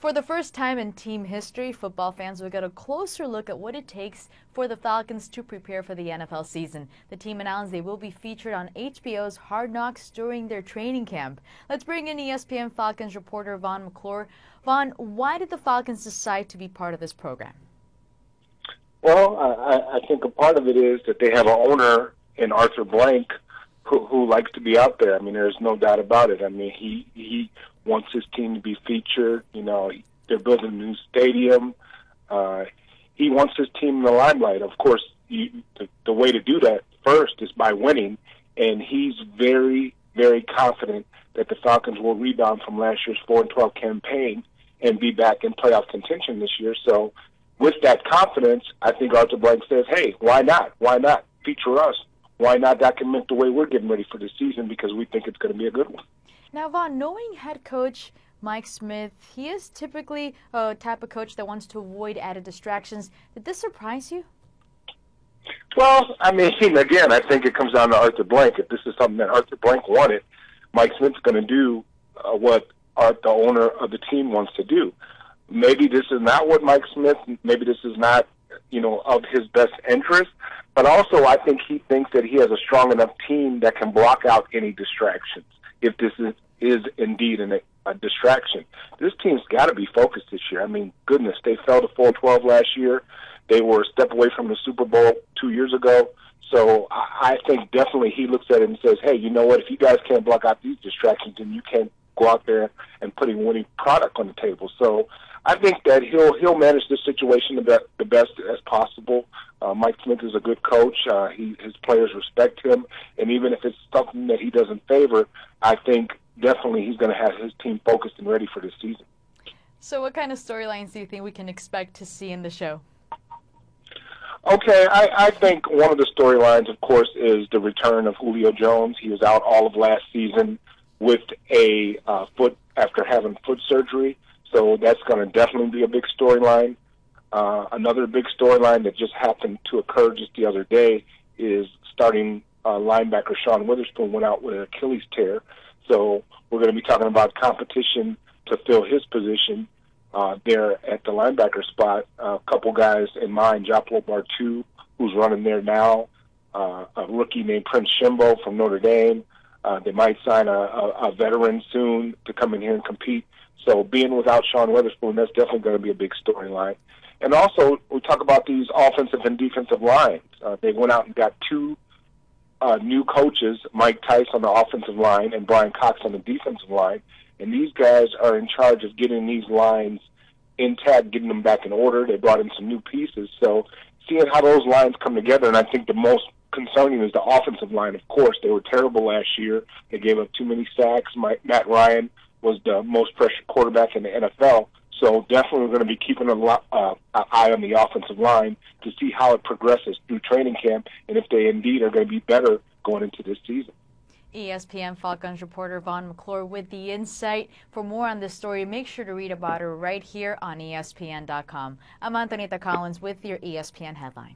For the first time in team history, football fans will get a closer look at what it takes for the Falcons to prepare for the NFL season. The team announced they will be featured on HBO's Hard Knocks during their training camp. Let's bring in ESPN Falcons reporter Vaughn McClure. Vaughn, why did the Falcons decide to be part of this program? Well, I think a part of it is that they have an owner in Arthur Blank who likes to be out there. I mean, there's no doubt about it. I mean, he wants his team to be featured. You know, they're building a new stadium. He wants his team in the limelight. Of course, the way to do that first is by winning, and he's very, very confident that the Falcons will rebound from last year's 4-12 campaign and be back in playoff contention this year. So with that confidence, I think Arthur Blank says, hey, why not? Why not feature us? Why not document the way we're getting ready for the season, because we think it's going to be a good one. Now, Vaughn, knowing head coach Mike Smith, he is typically a type of coach that wants to avoid added distractions. Did this surprise you? Well, I mean, again, I think it comes down to Arthur Blank. If this is something that Arthur Blank wanted, Mike Smith's going to do what the owner of the team wants to do. Maybe this is not what Mike Smith, maybe this is not, of his best interest, but also I think he thinks that he has a strong enough team that can block out any distractions if this is indeed a distraction. This team's got to be focused this year. I mean, goodness, they fell to 4-12 last year. They were a step away from the Super Bowl 2 years ago. So I think definitely he looks at it and says, hey, you know what, if you guys can't block out these distractions, then you can't go out there and put a winning product on the table. So I think that he'll manage this situation the best as possible. Mike Smith is a good coach. His players respect him, and even if it's something that he doesn't favor, I think definitely he's going to have his team focused and ready for this season. So what kind of storylines do you think we can expect to see in the show? Okay, I think one of the storylines, of course, is the return of Julio Jones. He was out all of last season with a foot after having foot surgery. So that's going to definitely be a big storyline. Another big storyline that just happened to occur just the other day is starting linebacker Sean Weatherspoon went out with an Achilles tear. So we're going to be talking about competition to fill his position there at the linebacker spot. A couple guys in mind, Joplo Bartu, who's running there now, a rookie named Prince Shembo from Notre Dame. They might sign a veteran soon to come in here and compete. So being without Sean Weatherspoon, that's definitely going to be a big storyline. And also, we talk about these offensive and defensive lines. They went out and got two new coaches, Mike Tice on the offensive line and Brian Cox on the defensive line. And these guys are in charge of getting these lines intact, getting them back in order. They brought in some new pieces. So seeing how those lines come together, and I think the most concerning is the offensive line, of course. They were terrible last year. They gave up too many sacks. Matt Ryan was the most pressured quarterback in the NFL. So definitely we're going to be keeping an eye on the offensive line to see how it progresses through training camp and if they indeed are going to be better going into this season. ESPN Falcons reporter Vaughn McClure with the insight. For more on this story, make sure to read about it right here on ESPN.com. I'm Antonita Collins with your ESPN Headline.